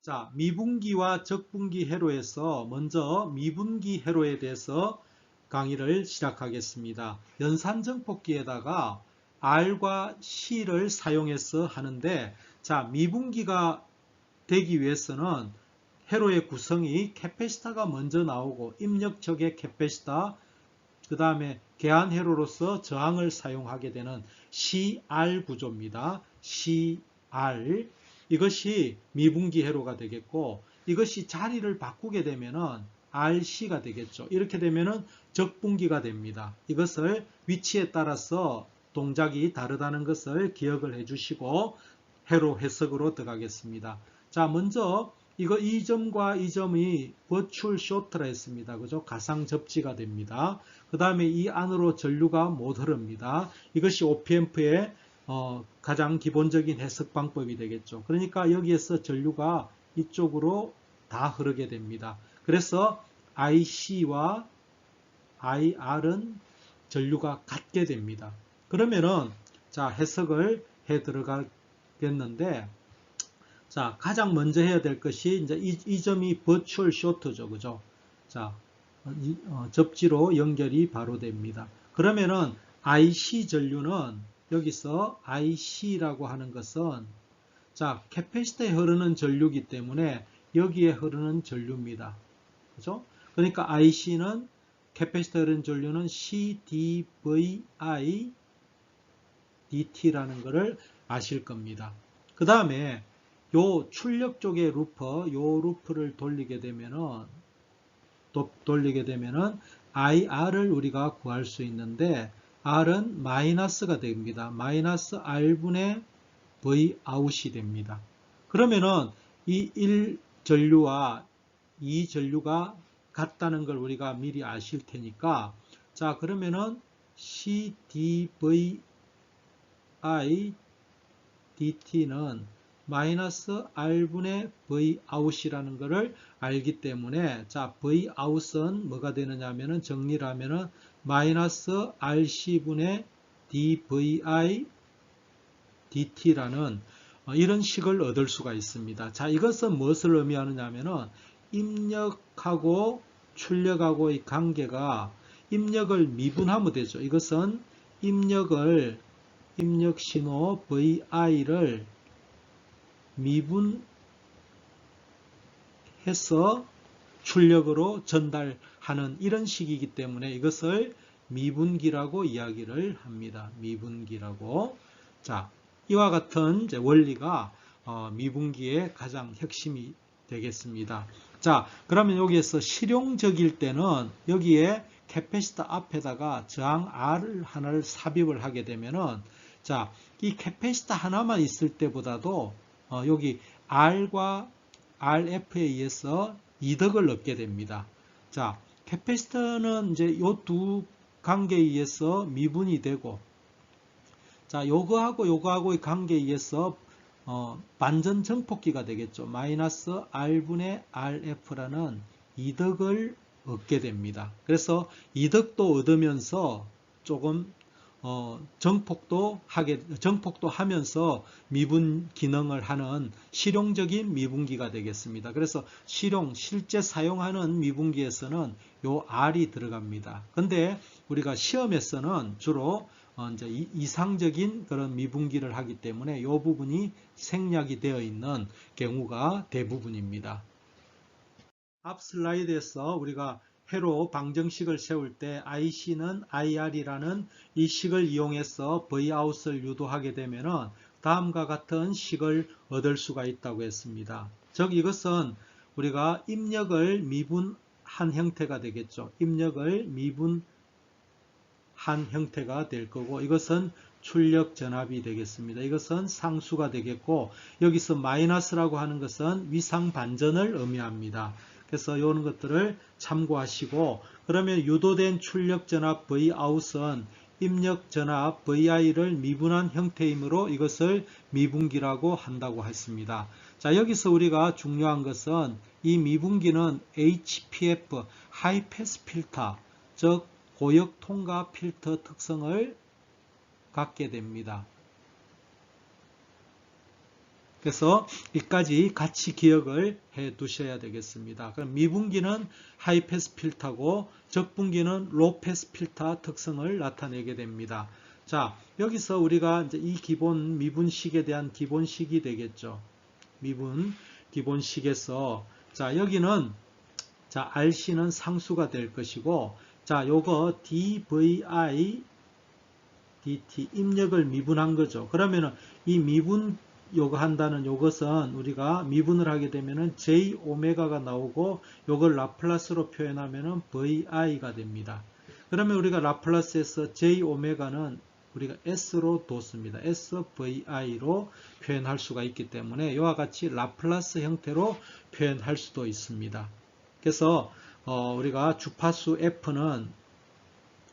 자, 미분기와 적분기 회로에서 먼저 미분기 회로에 대해서 강의를 시작하겠습니다. 연산정폭기에다가 R과 C를 사용해서 하는데, 자, 미분기가 되기 위해서는 회로의 구성이 캐패시터가 먼저 나오고 입력적의 캐패시터, 그 다음에 계한 회로로서 저항을 사용하게 되는 CR 구조입니다. CR. 이것이 미분기 회로가 되겠고, 이것이 자리를 바꾸게 되면은 RC가 되겠죠. 이렇게 되면은 적분기가 됩니다. 이것을 위치에 따라서 동작이 다르다는 것을 기억을 해 주시고 회로 해석으로 들어가겠습니다. 자, 먼저 이 점과 이 점이 버추얼 쇼트라 했습니다. 그죠? 가상 접지가 됩니다. 그 다음에 이 안으로 전류가 못 흐릅니다. 이것이 OPMP의 가장 기본적인 해석 방법이 되겠죠. 그러니까 여기에서 전류가 이쪽으로 다 흐르게 됩니다. 그래서 IC와 IR은 전류가 같게 됩니다. 그러면은 자, 해석을 해 들어가겠는데, 자, 가장 먼저 해야 될 것이 이제 이 점이 버추얼 쇼트죠. 그죠? 자, 접지로 연결이 바로 됩니다. 그러면은 IC 전류는 여기서 IC라고 하는 것은 자, 캐패시터에 흐르는 전류이기 때문에 여기에 흐르는 전류입니다. 그죠? 그러니까 IC는 캐패시터에 흐르는 전류는 CdVI DT라는 것을 아실 겁니다. 그 다음에 요 출력 쪽의 루퍼, 요 루프를 돌리게 되면은 IR을 우리가 구할 수 있는데, R은 마이너스가 됩니다. 마이너스 R분의 V 아웃이 됩니다. 그러면은 이 1전류와 2전류가 같다는 걸 우리가 미리 아실 테니까, 자, 그러면은 CdVI DT는 마이너스 R분의 V 아웃이라는 것을 알기 때문에, 자, V 아웃은 뭐가 되느냐 하면은 정리를 하면은 마이너스 RC분의 dVI dt라는 이런 식을 얻을 수가 있습니다. 자, 이것은 무엇을 의미하느냐 하면은 입력하고 출력하고의 관계가 입력을 미분하면 되죠. 이것은 입력 신호 VI를 미분해서 출력으로 전달하는 이런 식이기 때문에 이것을 미분기라고 이야기를 합니다. 미분기라고. 자, 이와 같은 이제 원리가 미분기의 가장 핵심이 되겠습니다. 자, 그러면 여기에서 실용적일 때는 여기에 캐패시터 앞에다가 저항 R 하나를 삽입을 하게 되면은, 자, 이 캐패시터 하나만 있을 때보다도 여기 R과 RF에 의해서 이득을 얻게 됩니다. 자, 캐패시터는 이제 요 두 관계에 의해서 미분이 되고, 자, 요거하고의 관계에 의해서 반전 정폭기가 되겠죠. 마이너스 R분의 RF라는 이득을 얻게 됩니다. 그래서 이득도 얻으면서 조금 정폭도 하면서 미분 기능을 하는 실용적인 미분기가 되겠습니다. 그래서 실제 사용하는 미분기에서는 요 R이 들어갑니다. 근데 우리가 시험에서는 주로 이제 이상적인 그런 미분기를 하기 때문에 이 부분이 생략이 되어 있는 경우가 대부분입니다. 앞 슬라이드에서 우리가 회로 방정식을 세울 때 IC는 IR이라는 이 식을 이용해서 Vout을 유도하게 되면 다음과 같은 식을 얻을 수가 있다고 했습니다. 즉 이것은 우리가 입력을 미분한 형태가 되겠죠. 입력을 미분한 형태가 될 거고, 이것은 출력 전압이 되겠습니다. 이것은 상수가 되겠고, 여기서 마이너스라고 하는 것은 위상 반전을 의미합니다. 그래서 이런 것들을 참고하시고, 그러면 유도된 출력 전압 Vout은 입력 전압 VI를 미분한 형태이므로 이것을 미분기라고 한다고 했습니다. 자, 여기서 우리가 중요한 것은 이 미분기는 HPF, 하이패스 필터, 즉 고역 통과 필터 특성을 갖게 됩니다. 그래서 이까지 같이 기억을 해 두셔야 되겠습니다. 그럼 미분기는 하이패스 필터고 적분기는 로패스 필터 특성을 나타내게 됩니다. 자, 여기서 우리가 이제 이 기본 미분식에 대한 기본식이 되겠죠. 미분 기본식에서 자, 여기는 자, RC는 상수가 될 것이고 자, 요거 dvi dt 입력을 미분한 거죠. 그러면은 이 미분 요거 한다는 요것은 우리가 미분을 하게 되면은 j 오메가가 나오고 요걸 라플라스로 표현하면은 vi가 됩니다. 그러면 우리가 라플라스에서 j 오메가는 우리가 s로 뒀습니다. svi로 표현할 수가 있기 때문에 이와 같이 라플라스 형태로 표현할 수도 있습니다. 그래서 우리가 주파수 f는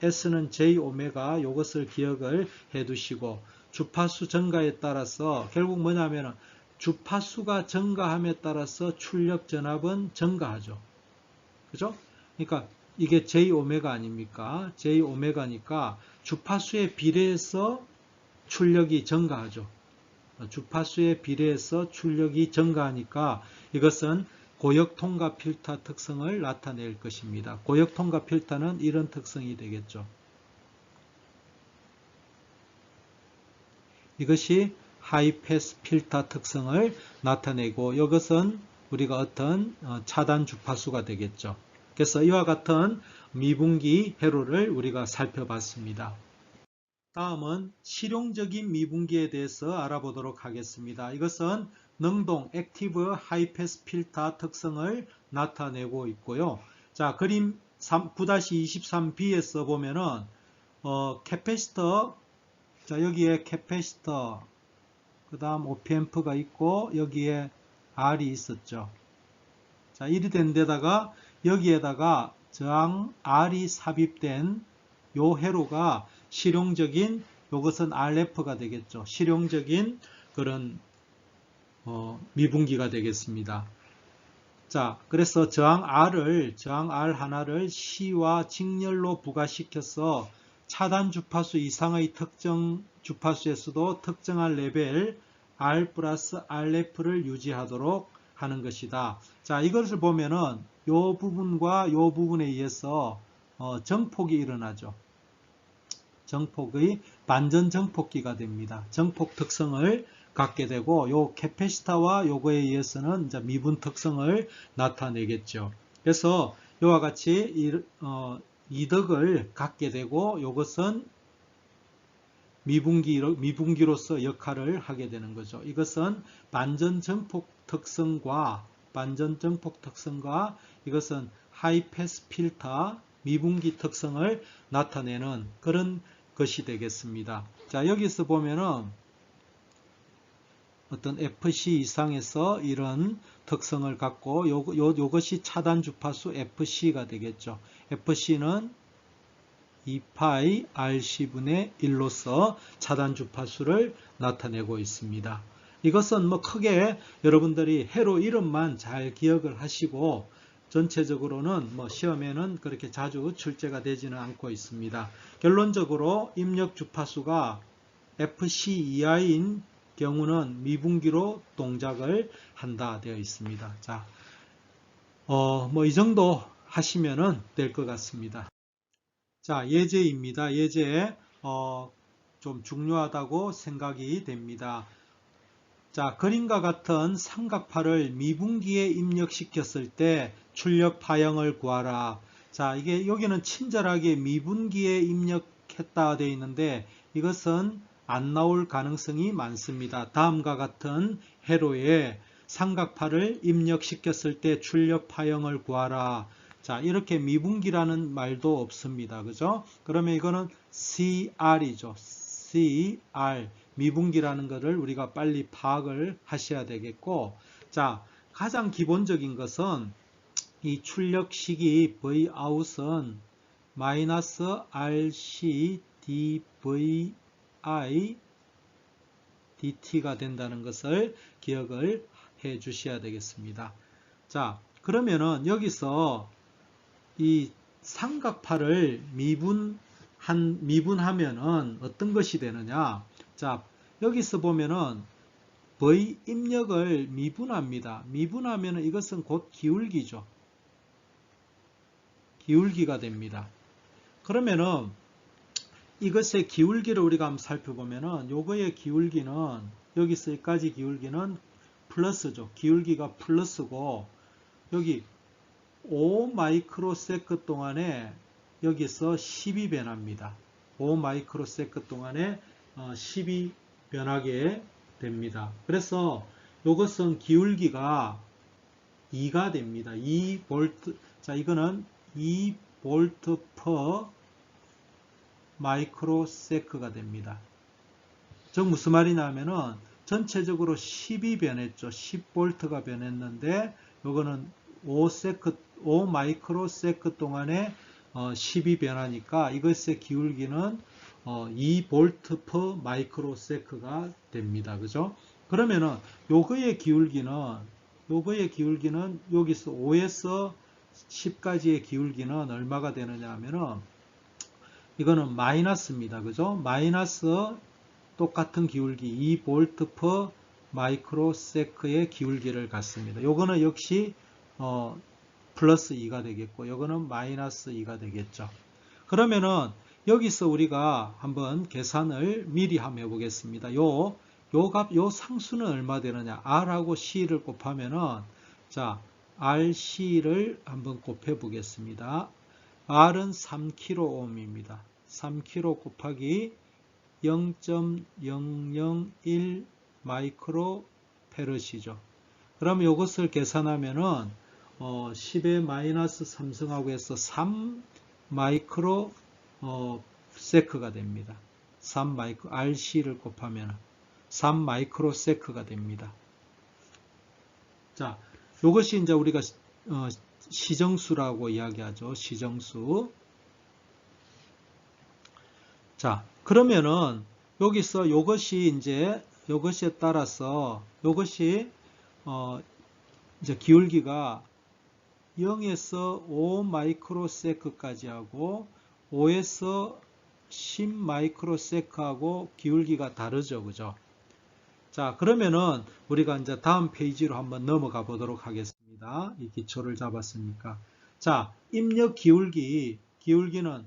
S는 J 오메가 이것을 기억을 해 두시고 주파수 증가에 따라서 결국 뭐냐면 주파수가 증가함에 따라서 출력 전압은 증가하죠. 그죠? 그러니까 이게 J 오메가 아닙니까? J 오메가니까 주파수에 비례해서 출력이 증가하죠. 주파수에 비례해서 출력이 증가하니까 이것은 고역통과 필터 특성을 나타낼 것입니다. 고역통과 필터는 이런 특성이 되겠죠. 이것이 하이패스 필터 특성을 나타내고 이것은 우리가 어떤 차단 주파수가 되겠죠. 그래서 이와 같은 미분기 회로를 우리가 살펴봤습니다. 다음은 실용적인 미분기에 대해서 알아보도록 하겠습니다. 이것은 능동 액티브 하이패스 필터 특성을 나타내고 있고요. 자, 그림 9-23b에서 보면은 캐패시터, 자, 여기에 캐패시터, 그 다음 OP앰프가 있고 여기에 R이 있었죠. 자, 이리 된 데다가 여기에다가 저항 R이 삽입된 요 회로가 실용적인, 요것은 RF가 되겠죠. 실용적인 그런 미분기가 되겠습니다. 자, 그래서 저항 R 하나를 C와 직렬로 부가시켜서 차단 주파수 이상의 특정 주파수에서도 특정한 레벨 R 플러스 RF를 유지하도록 하는 것이다. 자, 이것을 보면은 요 부분과 요 부분에 의해서 정폭이 일어나죠. 정폭의 반전 정폭기가 됩니다. 정폭 특성을 갖게 되고 요 캐패시터와 요거에 의해서는 이제 미분 특성을 나타내겠죠. 그래서 이와 같이 이득을 갖게 되고 요것은 미분기로서 역할을 하게 되는 거죠. 이것은 반전 정폭 특성과 이것은 하이패스 필터 미분기 특성을 나타내는 그런 것이 되겠습니다. 자, 여기서 보면은 어떤 FC 이상에서 이런 특성을 갖고 요것이 차단 주파수 FC가 되겠죠. FC는 2파이 RC분의 1로서 차단 주파수를 나타내고 있습니다. 이것은 뭐 크게 여러분들이 회로 이름만 잘 기억을 하시고 전체적으로는 뭐 시험에는 그렇게 자주 출제가 되지는 않고 있습니다. 결론적으로 입력 주파수가 FC 이하인 경우는 미분기로 동작을 한다 되어 있습니다. 자, 뭐 이 정도 하시면은 될 것 같습니다. 자, 예제입니다. 예제 좀 중요하다고 생각이 됩니다. 자, 그림과 같은 삼각파를 미분기에 입력시켰을 때 출력 파형을 구하라. 자, 이게 여기는 친절하게 미분기에 입력했다 되어 있는데 이것은 안 나올 가능성이 많습니다. 다음과 같은 회로에 삼각파를 입력시켰을 때 출력 파형을 구하라. 자, 이렇게 미분기라는 말도 없습니다. 그죠? 그러면 이거는 CR이죠. CR. 미분기라는 것을 우리가 빨리 파악을 하셔야 되겠고, 자, 가장 기본적인 것은 이 출력식이 Vout은 마이너스 RC dVi dt가 된다는 것을 기억을 해 주셔야 되겠습니다. 자, 그러면은 여기서 이 삼각파를 미분하면은 어떤 것이 되느냐? 자, 여기서 보면은 V 입력을 미분합니다. 미분하면 이것은 곧 기울기죠. 기울기가 됩니다. 그러면은 이것의 기울기를 우리가 한번 살펴보면은 요거의 기울기는 여기서 여기까지 기울기는 플러스죠. 기울기가 플러스고 여기 5 마이크로세컨드 동안에 여기서 10이 변합니다. 5 마이크로세컨드 동안에 10이 변하게 됩니다. 그래서 이것은 기울기가 2가 됩니다. 2V. 자, 이거는 2V per 마이크로세컨드가 됩니다. 즉 무슨 말이냐면은 전체적으로 10이 변했죠. 10V가 변했는데 요거는 5 마이크로세컨드 동안에 10이 변하니까 이것의 기울기는 2V per 마이크로세컨드가 됩니다. 그죠? 그러면은 요거의 기울기는 여기서 5에서 10까지의 기울기는 얼마가 되느냐 하면은 이거는 마이너스입니다. 그죠? 마이너스 똑같은 기울기 2V per 마이크로세컨드의 기울기를 갖습니다. 요거는 역시 플러스 2가 되겠고 요거는 마이너스 2가 되겠죠. 그러면은 여기서 우리가 한번 계산을 미리 한번 해보겠습니다. 요 상수는 얼마 되느냐? R하고 C를 곱하면은 자 RC를 한번 곱해 보겠습니다. R은 3kΩ입니다. 3kΩ 곱하기 0.001 마이크로 페르시죠. 그럼 이것을 계산하면은 10의 마이너스 3승하고 해서 3 마이크로 세크가 됩니다. 3 마이크로 RC를 곱하면 3 마이크로 세크가 됩니다. 자, 이것이 이제 우리가 시정수라고 이야기하죠. 시정수. 자, 그러면은 여기서 요것에 따라서 요것이 이제 기울기가 0에서 5 마이크로세컨드까지 하고 5에서 10 마이크로세컨드하고 기울기가 다르죠. 그죠? 자, 그러면은 우리가 이제 다음 페이지로 한번 넘어가 보도록 하겠습니다. 이 기초를 잡았으니까. 자, 입력 기울기는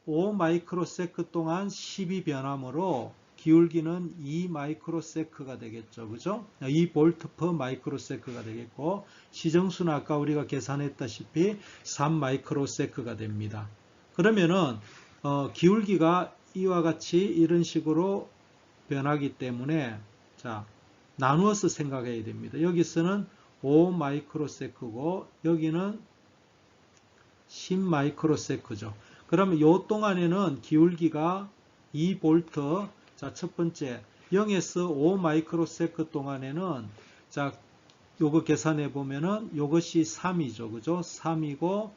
5 마이크로세컨드 동안 10이 변함으로 기울기는 2 마이크로세컨드가 되겠죠. 그죠? 2V per 마이크로세컨드가 되겠고 시정수는 아까 우리가 계산했다시피 3 마이크로세컨드가 됩니다. 그러면은 기울기가 이와 같이 이런 식으로 변하기 때문에 자 나누어서 생각해야 됩니다. 여기서는 5 마이크로세컨드고 여기는 10 마이크로세컨드죠. 그러면 요 동안에는 기울기가 2V. 자, 첫 번째 0에서 5 마이크로세컨드 동안에는 자 요거 계산해 보면은 요것이 3이죠. 그죠? 3이고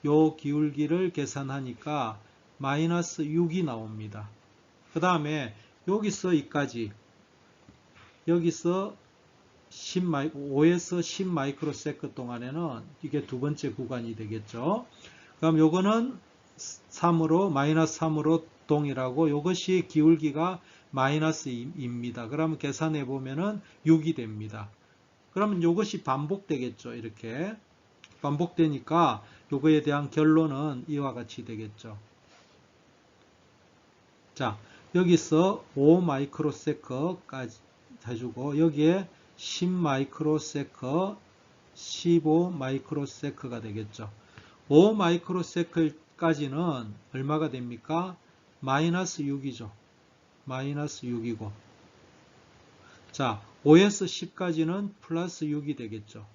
요 기울기를 계산하니까 마이너스 6이 나옵니다. 그 다음에 여기서 이까지 여기서 5에서 10 마이크로세컨드 동안에는 이게 두 번째 구간이 되겠죠. 그럼 요거는 3으로 마이너스 3으로 동일하고 이것이 기울기가 마이너스 2입니다. 그러면 계산해 보면은 6이 됩니다. 그러면 이것이 반복되겠죠. 이렇게 반복되니까 요거에 대한 결론은 이와 같이 되겠죠. 자, 여기서 5 마이크로세컨드까지 해주고 여기에 10 마이크로세컨드, 15 마이크로세컨드가 되겠죠. 5 마이크로세컨드까지는 얼마가 됩니까? 마이너스 6이죠. 마이너스 6이고 자 5에서 10까지는 플러스 6이 되겠죠.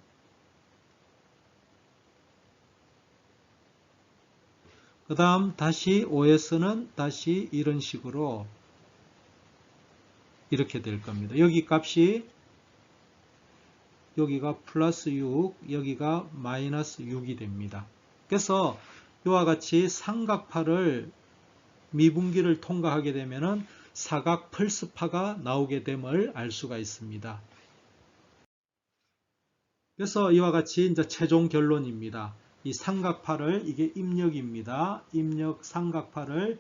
그 다음 다시 5에서는 다시 이런 식으로 이렇게 될 겁니다. 여기 값이 여기가 플러스 6 여기가 마이너스 6이 됩니다. 그래서 이와 같이 삼각파를 미분기를 통과하게 되면은 사각 펄스파가 나오게 됨을 알 수가 있습니다. 그래서 이와 같이 이제 최종 결론입니다. 이 삼각파를 이게 입력입니다. 입력 삼각파를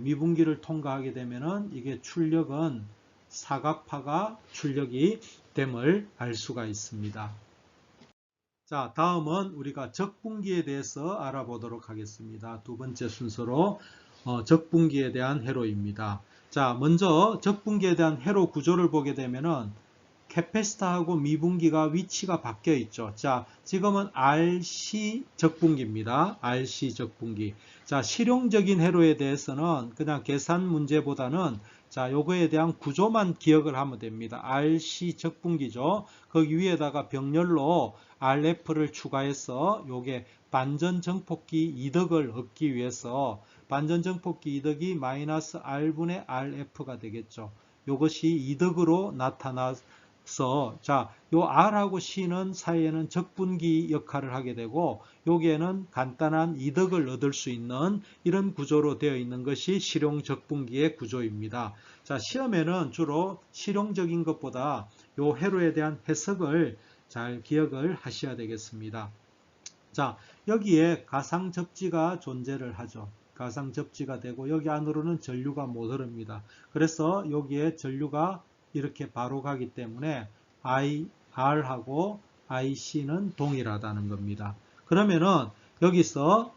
미분기를 통과하게 되면은 이게 출력은 사각파가 출력이 됨을 알 수가 있습니다. 자, 다음은 우리가 적분기에 대해서 알아보도록 하겠습니다. 두 번째 순서로 적분기에 대한 회로입니다. 자, 먼저 적분기에 대한 회로 구조를 보게 되면은 캐패시터하고 미분기가 위치가 바뀌어 있죠. 자, 지금은 RC 적분기입니다. RC 적분기. 자, 실용적인 회로에 대해서는 그냥 계산 문제보다는 자, 요거에 대한 구조만 기억을 하면 됩니다. RC 적분기죠. 거기 위에다가 병렬로 RF를 추가해서 요게 반전정폭기 이득을 얻기 위해서 반전정폭기 이득이 마이너스 R분의 RF가 되겠죠. 요것이 이득으로 나타나서 자, 요 R하고 C는 사이에는 적분기 역할을 하게 되고 여기에는 간단한 이득을 얻을 수 있는 이런 구조로 되어 있는 것이 실용 적분기의 구조입니다. 자, 시험에는 주로 실용적인 것보다 요 회로에 대한 해석을 잘 기억을 하셔야 되겠습니다. 자, 여기에 가상접지가 존재를 하죠. 가상접지가 되고 여기 안으로는 전류가 못 흐릅니다. 그래서 여기에 전류가 이렇게 바로 가기 때문에 IR하고 IC는 동일하다는 겁니다. 그러면은 여기서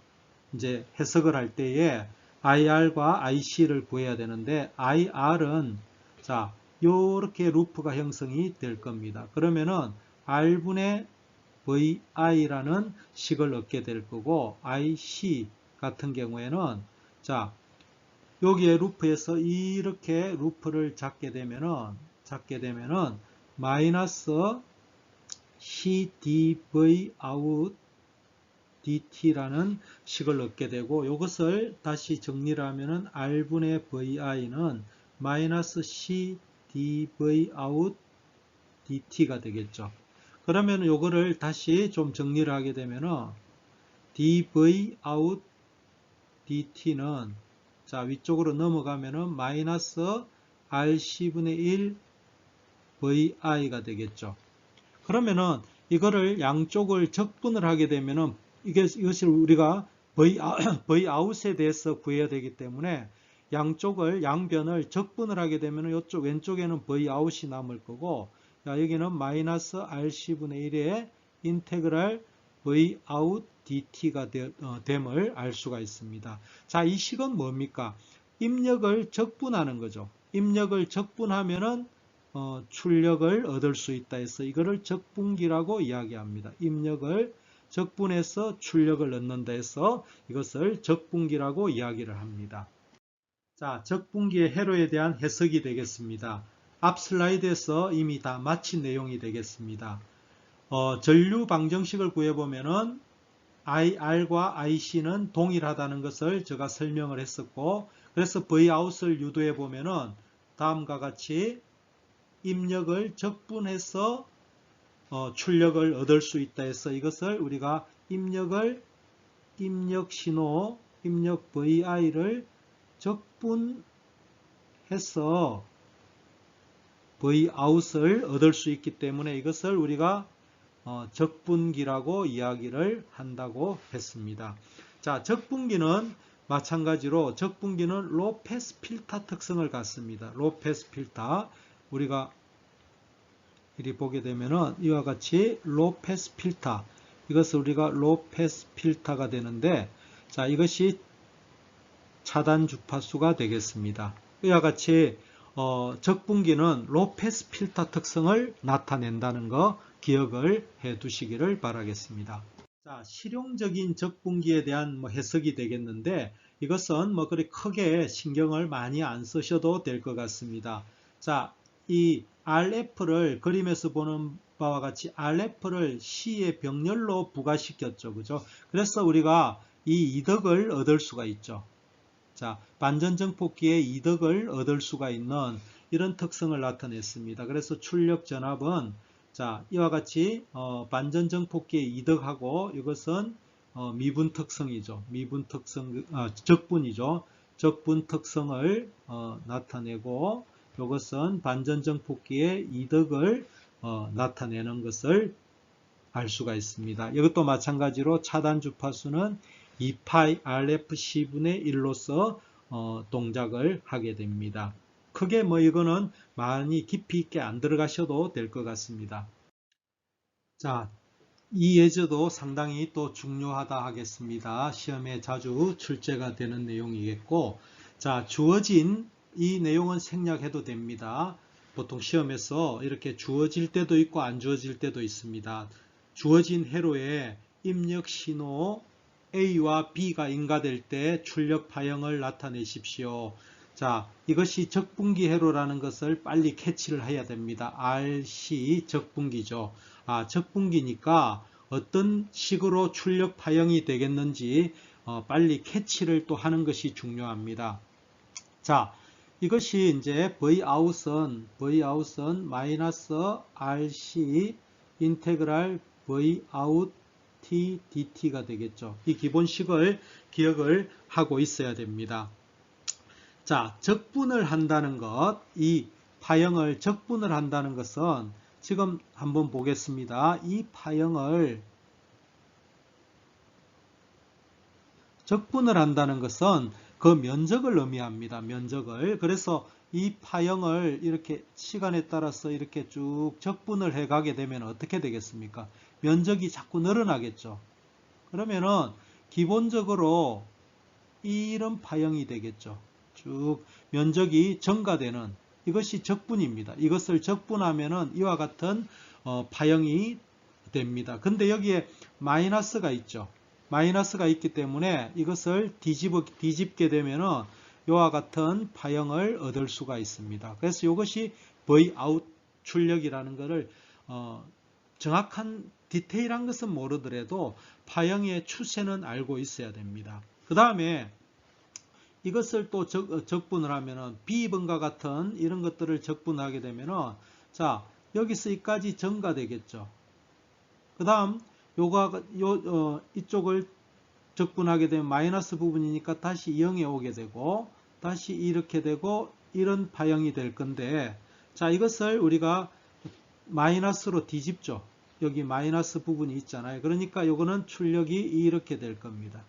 이제 해석을 할 때에 IR과 IC를 구해야 되는데 IR은 자, 요렇게 루프가 형성이 될 겁니다. 그러면은 R분의 VI라는 식을 얻게 될 거고 IC 같은 경우에는 자, 여기에 루프에서 이렇게 루프를 잡게 되면은 마이너스 CDV out DT라는 식을 얻게 되고 이것을 다시 정리를 하면은 R분의 VI는 마이너스 CDV out DT가 되겠죠. 그러면 이거를 다시 좀 정리를 하게 되면은 DV out DT는 자, 위쪽으로 넘어가면은 마이너스 RC분의 1 VI가 되겠죠. 그러면은 이거를 양쪽을 적분을 하게 되면은 이것을 우리가 Vout에 대해서 구해야 되기 때문에 양쪽을 양변을 적분을 하게 되면은 이쪽 왼쪽에는 Vout이 남을 거고 자, 여기는 마이너스 RC분의 1의 인테그랄 Vout DT가 됨을 알 수가 있습니다. 자, 이 식은 뭡니까? 입력을 적분하는 거죠. 입력을 적분하면은 출력을 얻을 수 있다 해서 이거를 적분기라고 이야기합니다. 입력을 적분해서 출력을 얻는다 해서 이것을 적분기라고 이야기를 합니다. 자, 적분기의 회로에 대한 해석이 되겠습니다. 앞 슬라이드에서 이미 다 마친 내용이 되겠습니다. 전류 방정식을 구해보면은 IR과 IC는 동일하다는 것을 제가 설명을 했었고 그래서 Vout을 유도해 보면은 다음과 같이 입력을 적분해서 출력을 얻을 수 있다 해서 이것을 우리가 입력 신호, 입력 VI를 적분해서 Vout을 얻을 수 있기 때문에 이것을 우리가 적분기라고 이야기를 한다고 했습니다. 자, 적분기는 마찬가지로 적분기는 로페스 필터 특성을 갖습니다. 로페스 필터 우리가 이리 보게 되면은 이와 같이 로페스 필터 이것을 우리가 로페스 필터가 되는데 자, 이것이 차단 주파수가 되겠습니다. 이와 같이 적분기는 로페스 필터 특성을 나타낸다는 거 기억을 해 두시기를 바라겠습니다. 자, 실용적인 적분기에 대한 해석이 되겠는데 이것은 그리 크게 신경을 많이 안 쓰셔도 될 것 같습니다. 자, 이 RF를 그림에서 보는 바와 같이 RF를 C의 병렬로 부과시켰죠. 그죠? 그래서 우리가 이 이득을 얻을 수가 있죠. 자, 반전정폭기의 이득을 얻을 수가 있는 이런 특성을 나타냈습니다. 그래서 출력 전압은 자, 이와 같이 반전정폭기의 이득하고 이것은 미분 특성이죠. 미분 특성, 적분이죠. 적분 특성을 나타내고 이것은 반전정폭기의 이득을 나타내는 것을 알 수가 있습니다. 이것도 마찬가지로 차단 주파수는 2파이 RFC분의 1로서 동작을 하게 됩니다. 크게 뭐 이거는 많이 깊이 있게 안 들어가셔도 될 것 같습니다. 자, 이 예제도 상당히 또 중요하다 하겠습니다. 시험에 자주 출제가 되는 내용이겠고, 자, 주어진 이 내용은 생략해도 됩니다. 보통 시험에서 이렇게 주어질 때도 있고 안 주어질 때도 있습니다. 주어진 회로에 입력 신호 A와 B가 인가될 때 출력 파형을 나타내십시오. 자, 이것이 적분기 회로라는 것을 빨리 캐치를 해야 됩니다. RC 적분기죠. 적분기니까 어떤 식으로 출력 파형이 되겠는지 빨리 캐치를 또 하는 것이 중요합니다. 자, 이것이 이제 Vout은 마이너스 RC 인테그랄 Vout T dt가 되겠죠. 이 기본식을 기억을 하고 있어야 됩니다. 자, 적분을 한다는 것, 이 파형을 적분을 한다는 것은 지금 한번 보겠습니다. 이 파형을 적분을 한다는 것은 그 면적을 의미합니다. 면적을. 그래서 이 파형을 이렇게 시간에 따라서 이렇게 쭉 적분을 해 가게 되면 어떻게 되겠습니까? 면적이 자꾸 늘어나겠죠. 그러면은 기본적으로 이런 파형이 되겠죠. 쭉 면적이 증가되는 이것이 적분입니다. 이것을 적분하면은 이와 같은 파형이 됩니다. 근데 여기에 마이너스가 있죠. 마이너스가 있기 때문에 이것을 뒤집게 되면은 이와 같은 파형을 얻을 수가 있습니다. 그래서 이것이 Vout 출력이라는 것을 정확한 디테일한 것은 모르더라도 파형의 추세는 알고 있어야 됩니다. 그 다음에 이것을 또 적분을 하면은 B번과 같은 이런 것들을 적분하게 되면은 자, 여기서 여기까지 증가되겠죠. 그 다음 이쪽을 적분하게 되면 마이너스 부분이니까 다시 0에 오게 되고 다시 이렇게 되고 이런 파형이 될 건데, 자, 이것을 우리가 마이너스로 뒤집죠. 여기 마이너스 부분이 있잖아요. 그러니까 이거는 출력이 이렇게 될 겁니다.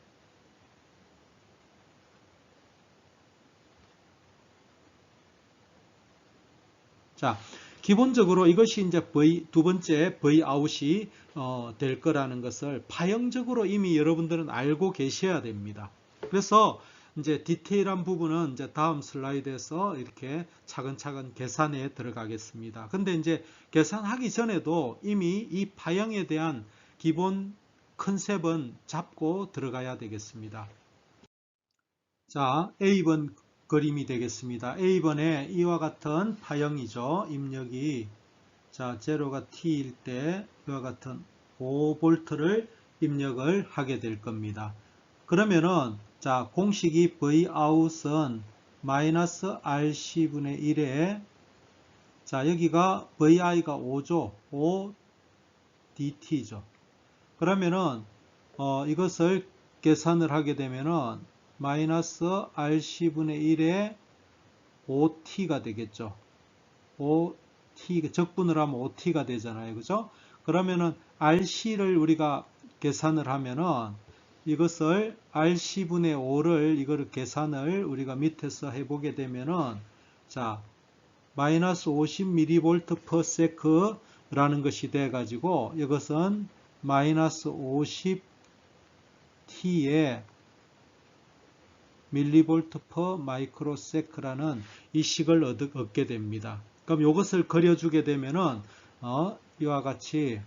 자, 기본적으로 이것이 이제 두 번째 Vout이 될 거라는 것을 파형적으로 이미 여러분들은 알고 계셔야 됩니다. 그래서 이제 디테일한 부분은 이제 다음 슬라이드에서 이렇게 차근차근 계산에 들어가겠습니다. 근데 이제 계산하기 전에도 이미 이 파형에 대한 기본 컨셉은 잡고 들어가야 되겠습니다. 자, A번 그림이 되겠습니다. A번에 이와 같은 파형이죠. 입력이 자, 제로가 T일 때 이와 같은 5V를 입력을 하게 될 겁니다. 그러면은 자, 공식이 Vout은 마이너스 RC분의 1에 자, 여기가 VI가 5죠. 5 DT죠. 그러면은 이것을 계산을 하게 되면은 마이너스 RC분의 1에 5T가 되겠죠. 5T, 적분을 하면 5T가 되잖아요. 그죠? 그러면은 RC를 우리가 계산을 하면은 이것을 RC분의 5를 이거를 계산을 우리가 밑에서 해보게 되면은 자, 마이너스 50mV per sec 라는 것이 돼 가지고 이것은 마이너스 50T에 밀리볼트 퍼 마이크로세크라는 이 식을 얻게 됩니다. 그럼 이것을 그려주게 되면은 이와 같이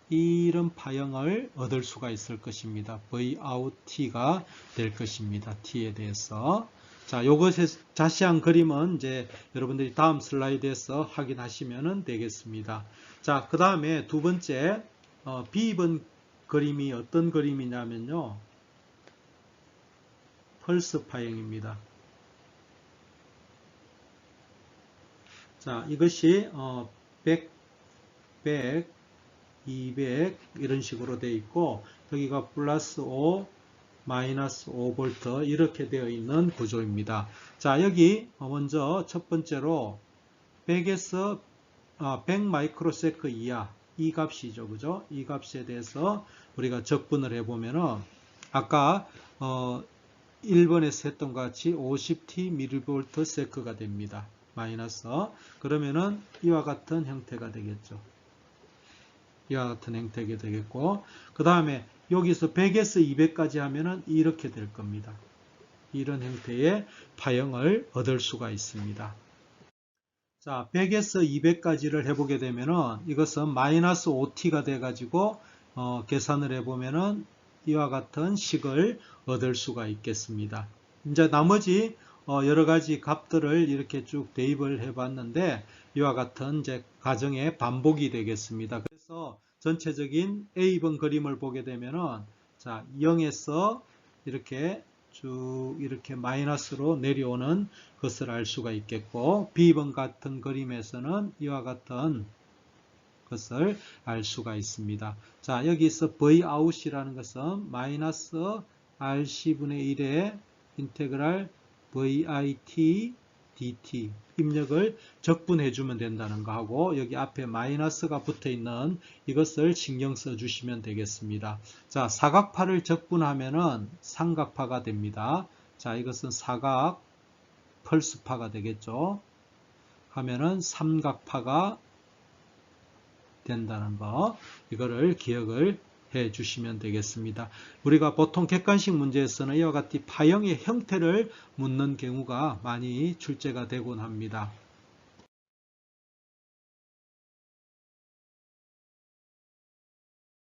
이런 파형을 얻을 수가 있을 것입니다. Vout가 될 것입니다. T에 대해서. 자, 요것의 자세한 그림은 이제 여러분들이 다음 슬라이드에서 확인하시면 되겠습니다. 자, 그 다음에 두 번째 B번 그림이 어떤 그림이냐면요. 펄스 파형입니다. 자, 이것이 100, 200 이런 식으로 되어 있고 여기가 플러스 5, 마이너스 5V 이렇게 되어 있는 구조입니다. 자, 여기 먼저 첫 번째로 100에서 100 마이크로세크 이하 이 값이죠. 그죠? 이 값에 대해서 우리가 적분을 해보면은 아까 1번에서 했던 것 같이 50t mV 세크가 됩니다. 마이너스. 그러면은 이와 같은 형태가 되겠죠. 이와 같은 형태가 되겠고, 그 다음에 여기서 100에서 200까지 하면은 이렇게 될 겁니다. 이런 형태의 파형을 얻을 수가 있습니다. 자, 100에서 200까지를 해보게 되면은 이것은 마이너스 5t가 돼가지고 계산을 해보면은 이와 같은 식을 얻을 수가 있겠습니다. 이제 나머지 여러 가지 값들을 이렇게 쭉 대입을 해봤는데 이와 같은 이제 가정의 반복이 되겠습니다. 그래서 전체적인 A번 그림을 보게 되면은 자, 0에서 이렇게 쭉 이렇게 마이너스로 내려오는 것을 알 수가 있겠고, B번 같은 그림에서는 이와 같은 것을 알 수가 있습니다. 자, 여기서 Vout이라는 것은 마이너스 RC분의 1의 인테그랄 VIT dt 입력을 적분해 주면 된다는 거 하고, 여기 앞에 마이너스가 붙어 있는 이것을 신경 써 주시면 되겠습니다. 자, 사각파를 적분하면은 삼각파가 됩니다. 자, 이것은 사각 펄스파가 되겠죠. 하면은 삼각파가 된다는 거, 이거를 기억을 해 주시면 되겠습니다. 우리가 보통 객관식 문제에서는 이와 같이 파형의 형태를 묻는 경우가 많이 출제가 되곤 합니다.